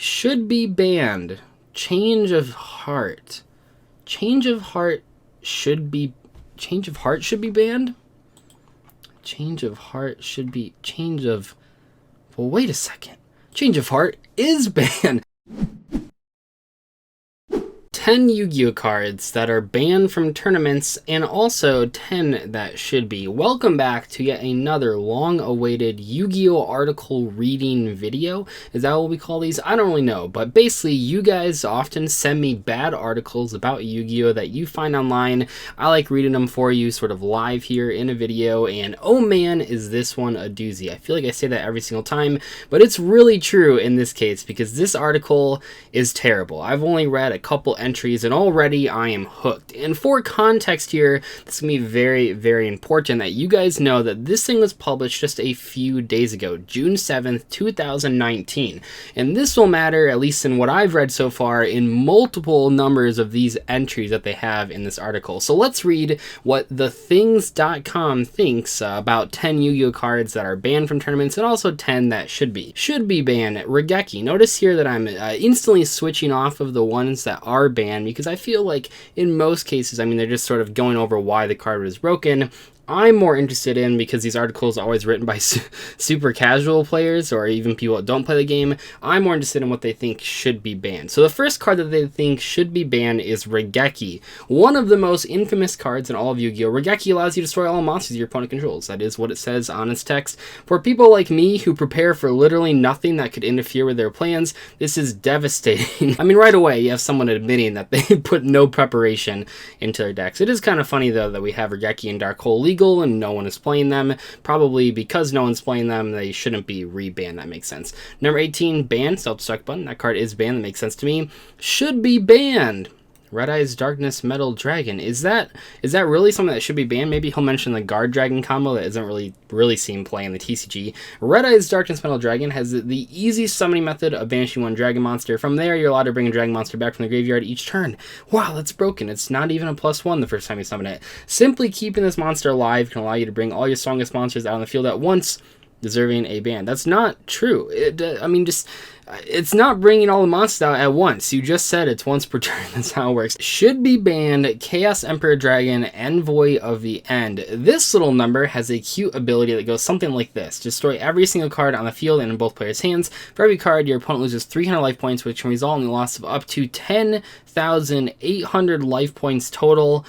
should be banned. Change of heart. Change of heart should be banned. Change of heart should be well, wait a second. Change of heart is banned. 10 Yu-Gi-Oh cards that are banned from tournaments, and also 10 that should be. Welcome back to yet another long-awaited Yu-Gi-Oh article reading video. Is that what we call these? I don't really know, but basically you guys often send me bad articles about Yu-Gi-Oh that you find online. I like reading them for you sort of live here in a video, and oh man, is this one a doozy. I feel like I say that every single time, but it's really true in this case because this article is terrible. I've only read a couple entries and already I am hooked. And for context here, this is going to be very, very important that you guys know that this thing was published just a few days ago, June 7th, 2019. And this will matter, at least in what I've read so far, in multiple numbers of these entries that they have in this article. So let's read what thethings.com thinks about 10 Yu-Gi-Oh cards that are banned from tournaments and also 10 that should be. Should be banned. Regeki. Notice here that I'm instantly switching off of the ones that are banned because I feel like in most cases, I mean, they're just sort of going over why the card was broken. I'm more interested in, because these articles are always written by super casual players or even people that don't play the game, I'm more interested in what they think should be banned. So the first card that they think should be banned is Regeki, one of the most infamous cards in all of Yu-Gi-Oh! Regeki allows you to destroy all monsters your opponent controls. That is what it says on its text. For people like me who prepare for literally nothing that could interfere with their plans, this is devastating. I mean, right away you have someone admitting that they put no preparation into their decks. It is kind of funny though that we have Regeki and Dark Hole legal and no one is playing them. Probably because no one's playing them, they shouldn't be rebanned. That makes sense. Number 18, banned. Self-destruct button. That card is banned. That makes sense to me. Should be banned. Red Eyes Darkness Metal Dragon. Is that really something that should be banned? Maybe he'll mention the Guard Dragon combo that isn't really seen play in the TCG. Red Eyes Darkness Metal Dragon has the easy summoning method of banishing one dragon monster. From there, you're allowed to bring a dragon monster back from the graveyard each turn. Wow, that's broken. It's not even a +1 the first time you summon it. Simply keeping this monster alive can allow you to bring all your strongest monsters out on the field at once, deserving a ban. That's not true. It's not bringing all the monsters out at once. You just said it's once per turn. That's how it works. Should be banned. Chaos Emperor Dragon, Envoy of the End. This little number has a cute ability that goes something like this. Destroy every single card on the field and in both players' hands. For every card, your opponent loses 300 life points, which can result in the loss of up to 10,800 life points total.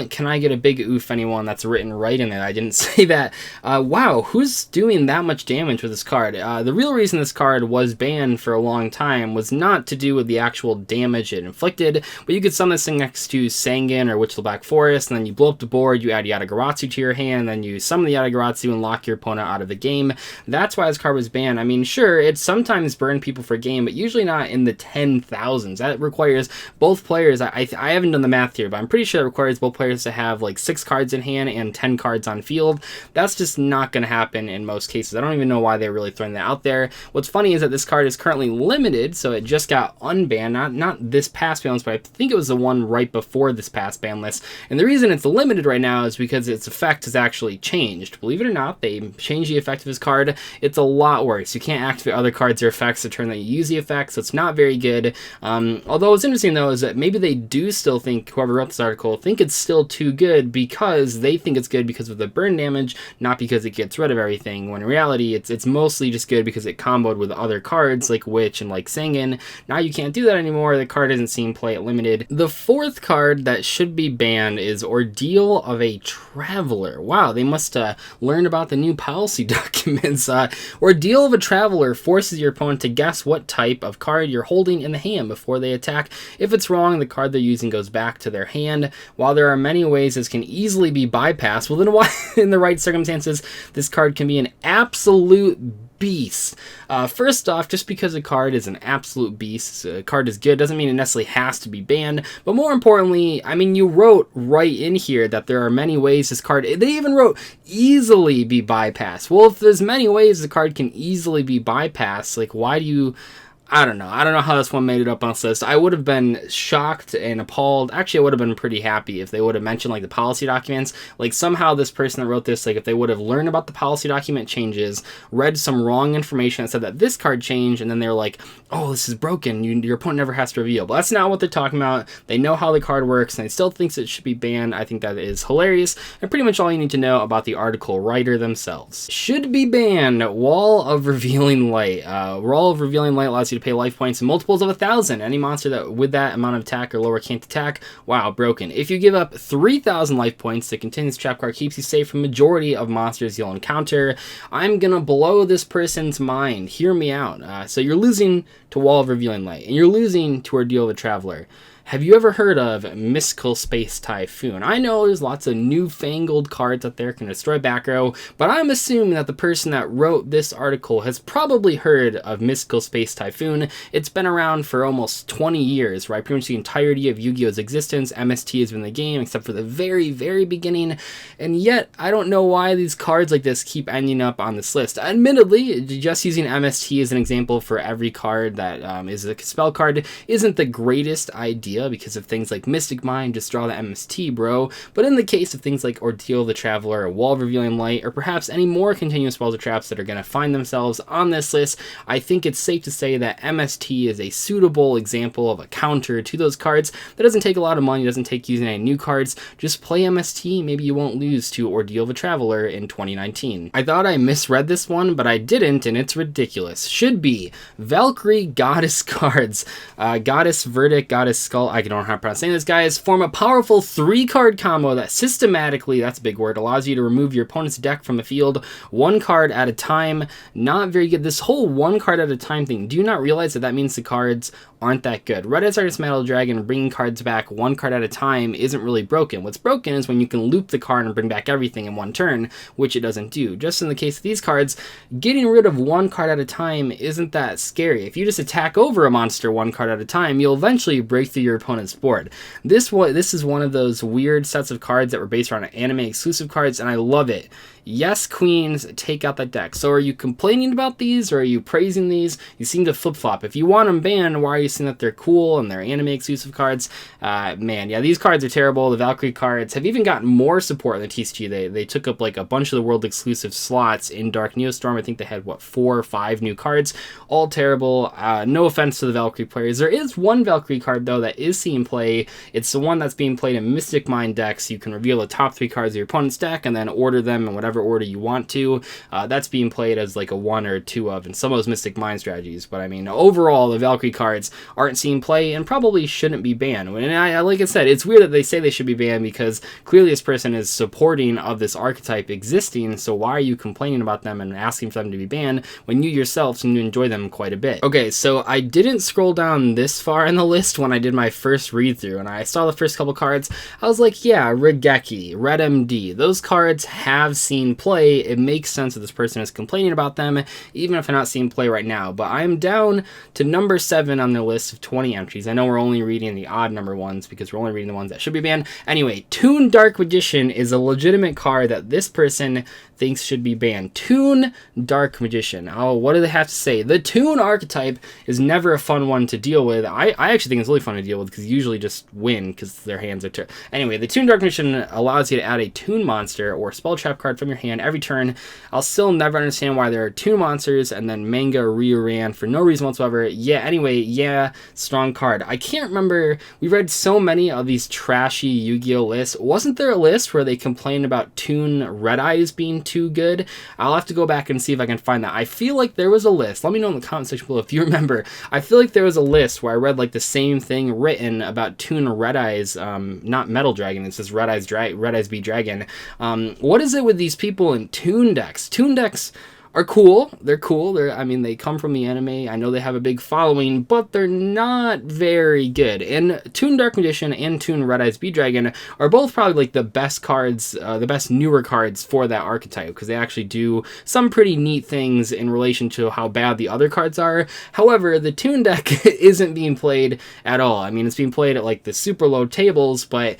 Can I get a big oof, anyone? That's written right in there. I didn't say that. Wow, who's doing that much damage with this card? The real reason this card was banned for a long time was not to do with the actual damage it inflicted, but you could summon this thing next to Sangan or Witchel Black Forest, and then you blow up the board, you add Yatagarasu to your hand, then you summon the Yatagarasu and lock your opponent out of the game. That's why this card was banned. I mean, sure, it sometimes burned people for game, but usually not in the 10,000s. That requires both players. I haven't done the math here, but I'm pretty sure it requires both players to have like 6 cards in hand and 10 cards on field. That's just not going to happen in most cases. I don't even know why they're really throwing that out there. What's funny is that this card is currently limited, so it just got unbanned. Not this past ban list, but I think it was the one right before this past ban list. And the reason it's limited right now is because its effect has actually changed. Believe it or not, they changed the effect of this card. It's a lot worse. You can't activate other cards or effects the turn that you use the effect, so it's not very good. Although what's interesting though is that maybe they do still think, whoever wrote this article, think it's still too good because they think it's good because of the burn damage, not because it gets rid of everything, when in reality it's mostly just good because it comboed with other cards like Witch and like Sangan. Now you can't do that anymore. The card isn't seen play at limited. The fourth card that should be banned is Ordeal of a Traveler. Wow, they must learn about the new policy documents. Ordeal of a Traveler forces your opponent to guess what type of card you're holding in the hand before they attack. If it's wrong, the card they're using goes back to their hand. While there are many ways this can easily be bypassed, well, then why, in the right circumstances, this card can be an absolute beast. First off, just because a card is an absolute beast, a card is good, doesn't mean it necessarily has to be banned. But more importantly, I mean, you wrote right in here that there are many ways this card, they even wrote easily be bypassed. Well, if there's many ways the card can easily be bypassed, like why do you I don't know. I don't know how this one made it up on this list. I would have been shocked and appalled. Actually, I would have been pretty happy if they would have mentioned like the policy documents. Like somehow this person that wrote this, like if they would have learned about the policy document changes, read some wrong information that said that this card changed, and then they're like, oh, this is broken. Your opponent never has to reveal. But that's not what they're talking about. They know how the card works, and they still thinks it should be banned. I think that is hilarious, and pretty much all you need to know about the article writer themselves. Should be banned. Wall of Revealing Light. Wall of Revealing Light allows you to pay life points in multiples of 1,000. Any monster that with that amount of attack or lower can't attack. Wow, broken. If you give up 3,000 life points, the continuous trap card keeps you safe from majority of monsters you'll encounter. I'm gonna blow this person's mind. Hear me out. So you're losing to Wall of Revealing Light, and you're losing to Ordeal the Traveler. Have you ever heard of Mystical Space Typhoon? I know there's lots of newfangled cards out there that can destroy back row, but I'm assuming that the person that wrote this article has probably heard of Mystical Space Typhoon. It's been around for almost 20 years, right? Pretty much the entirety of Yu-Gi-Oh's existence, MST has been in the game, except for the very, very beginning, and yet I don't know why these cards like this keep ending up on this list. Admittedly, just using MST as an example for every card that is a spell card isn't the greatest idea, because of things like Mystic Mind, just draw the MST, bro. But in the case of things like Ordeal the Traveler, or Wall of Revealing Light, or perhaps any more continuous spells or traps that are going to find themselves on this list, I think it's safe to say that MST is a suitable example of a counter to those cards that doesn't take a lot of money, doesn't take using any new cards. Just play MST, maybe you won't lose to Ordeal the Traveler in 2019. I thought I misread this one, but I didn't, and it's ridiculous. Should be Valkyrie Goddess cards. Goddess Verdict, Goddess Skull, I don't know how to pronounce this, guys, form a powerful 3-card combo that systematically, that's a big word, allows you to remove your opponent's deck from the field 1 card at a time. Not very good. This whole 1 card at a time thing, do you not realize that that means the cards aren't that good? Red Eyes Artist Metal Dragon bringing cards back 1 card at a time isn't really broken. What's broken is when you can loop the card and bring back everything in 1 turn, which it doesn't do. Just in the case of these cards, getting rid of 1 card at a time isn't that scary. If you just attack over a monster 1 card at a time, you'll eventually break through your opponent's board. This is one of those weird sets of cards that were based around anime exclusive cards, and I love it. Yes, queens, take out that deck. So are you complaining about these, or are you praising these? You seem to flip-flop. If you want them banned, why are you saying that they're cool and they're anime exclusive cards? Man, yeah, these cards are terrible. The Valkyrie cards have even gotten more support in the TCG. They took up like a bunch of the world exclusive slots in Dark Neostorm. I think they had, what, 4 or 5 new cards. All terrible. No offense to the Valkyrie players. There is one Valkyrie card, though, that is seeing play. It's the one that's being played in Mystic Mind decks. You can reveal the top 3 cards of your opponent's deck and then order them in whatever order you want to. That's being played as like a 1 or 2 of in some of those Mystic Mind strategies. But I mean, overall, the Valkyrie cards aren't seeing play and probably shouldn't be banned. And like I said, it's weird that they say they should be banned, because clearly this person is supporting of this archetype existing. So why are you complaining about them and asking for them to be banned when you yourself seem to enjoy them quite a bit? Okay, so I didn't scroll down this far in the list when I did my first read through, and I saw the first couple cards. I was like, yeah, Regeki, Red MD, those cards have seen play. It makes sense that this person is complaining about them, even if I'm not seeing play right now. But I'm down to number 7 on the list of 20 entries. I know we're only reading the odd number ones because we're only reading the ones that should be banned. Anyway, Toon Dark Magician is a legitimate card that this person thinks should be banned. Toon Dark Magician. Oh, what do they have to say? The Toon archetype is never a fun one to deal with. I actually think it's really fun to deal with because you usually just win because their hands are Anyway, the Toon Dark Magician allows you to add a Toon monster or spell trap card from your hand every turn. I'll still never understand why there are 2 monsters and then manga reran for no reason whatsoever. Yeah, anyway, yeah, strong card. I can't remember, we read so many of these trashy Yu-Gi-Oh lists. Wasn't there a list where they complained about Toon Red Eyes being too good? I'll have to go back and see if I can find that. I feel like there was a list. Let me know in the comment section below if you remember. I feel like there was a list where I read like the same thing written about Toon Red Eyes, not Metal Dragon, it says Red Eyes B Dragon. What is it with these people in Toon decks? Toon decks are cool. They're cool. I mean, they come from the anime. I know they have a big following, but they're not very good. And Toon Dark Magician and Toon Red Eyes B Dragon are both probably like the best cards, the best newer cards for that archetype, because they actually do some pretty neat things in relation to how bad the other cards are. However, the Toon deck isn't being played at all. I mean, it's being played at like the super low tables, but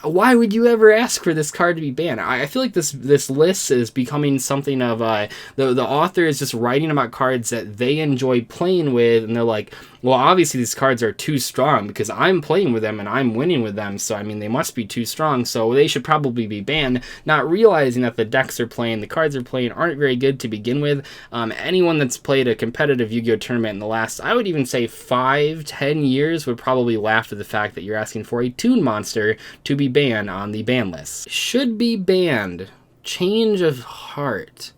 why would you ever ask for this card to be banned? I feel like this list is becoming something of the author is just writing about cards that they enjoy playing with, and they're like, well, obviously these cards are too strong because I'm playing with them and I'm winning with them, so I mean they must be too strong, so they should probably be banned, not realizing that the decks they're playing, the cards they're playing aren't very good to begin with. Anyone that's played a competitive Yu-Gi-Oh tournament in the last, I would even say 5-10 years, would probably laugh at the fact that you're asking for a Toon monster to be banned on the ban list. Should be banned. Change of Heart.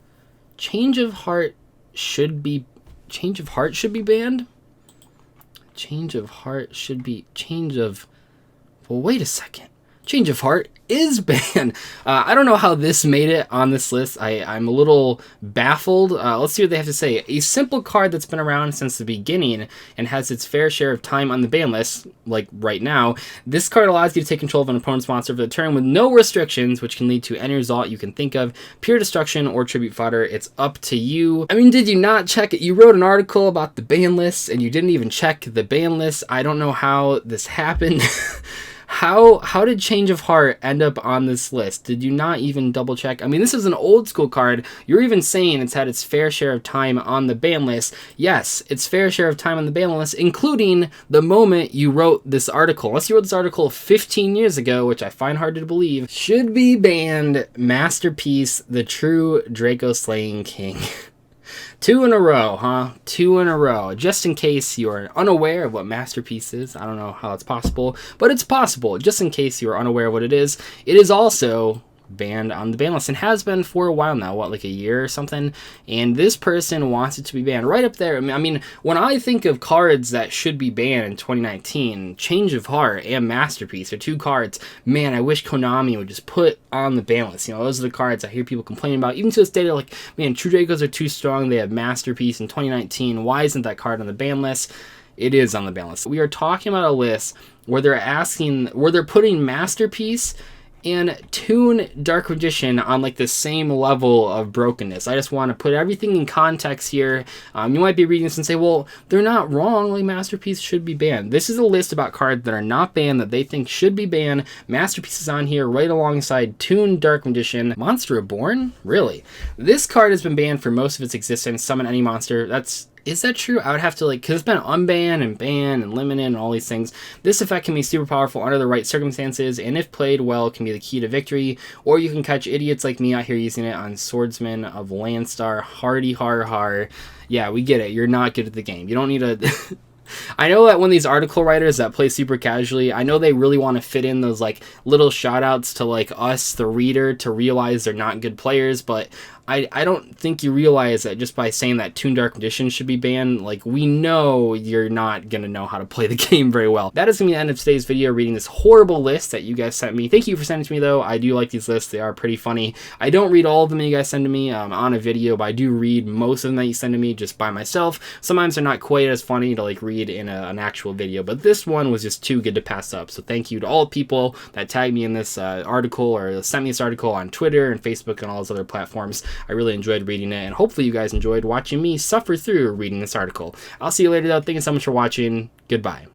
Change of Heart should be banned? Change of Heart should be... Well, wait a second. Change of Heart is banned. I don't know how this made it on this list. I'm a little baffled. Let's see what they have to say. A simple card that's been around since the beginning and has its fair share of time on the ban list, like right now. This card allows you to take control of an opponent's monster for the turn with no restrictions, which can lead to any result you can think of. Pure destruction or tribute fodder. It's up to you. I mean, did you not check it? You wrote an article about the ban list and you didn't even check the ban list. I don't know how this happened. How did Change of Heart end up on this list? Did you not even double check? I mean, this is an old school card. You're even saying it's had its fair share of time on the ban list. Yes, its fair share of time on the ban list, including the moment you wrote this article. Unless you wrote this article 15 years ago, which I find hard to believe. Should be banned. Masterpiece, the true Draco Slaying King. 2 in a row, huh? 2 in a row. Just in case you are unaware of what Masterpiece is. I don't know how it's possible, but it's possible. Just in case you are unaware of what it is also banned on the ban list and has been for a while now, what, like a year or something, and this person wants it to be banned right up there. I mean, when I think of cards that should be banned in 2019, Change of Heart and Masterpiece are 2 cards, man, I wish Konami would just put on the ban list. You know, those are the cards I hear people complaining about, even to this day. They're like, man, True Dracos are too strong, they have Masterpiece in 2019, why isn't that card on the ban list? It is on the ban list. We are talking about a list where they're putting Masterpiece and Toon Dark Magician on like the same level of brokenness. I just want to put everything in context here. You might be reading this and say, well, they're not wrong, like Masterpiece should be banned. This is a list about cards that are not banned that they think should be banned. Masterpiece is on here right alongside Toon Dark Magician. Monster Reborn? Really? This card has been banned for most of its existence. Summon any monster. Is that true? I would have to, like, because it's been unbanned and banned and limited and all these things. This effect can be super powerful under the right circumstances, and if played well, can be the key to victory. Or you can catch idiots like me out here using it on Swordsman of Landstar. Hardy har har. Yeah, we get it. You're not good at the game. You don't need a... I know that when these article writers that play super casually, I know they really want to fit in those, like, little shout outs to, like, us, the reader, to realize they're not good players, but I don't think you realize that just by saying that Toon Dark Magician should be banned, like, we know you're not going to know how to play the game very well. That is going to be the end of today's video, reading this horrible list that you guys sent me. Thank you for sending it to me, though. I do like these lists. They are pretty funny. I don't read all of them that you guys send to me on a video, but I do read most of them that you send to me just by myself. Sometimes they're not quite as funny to, like, read in an actual video, but this one was just too good to pass up. So thank you to all the people that tagged me in this article or sent me this article on Twitter and Facebook and all those other platforms. I really enjoyed reading it, and hopefully you guys enjoyed watching me suffer through reading this article. I'll see you later, though. Thank you so much for watching. Goodbye.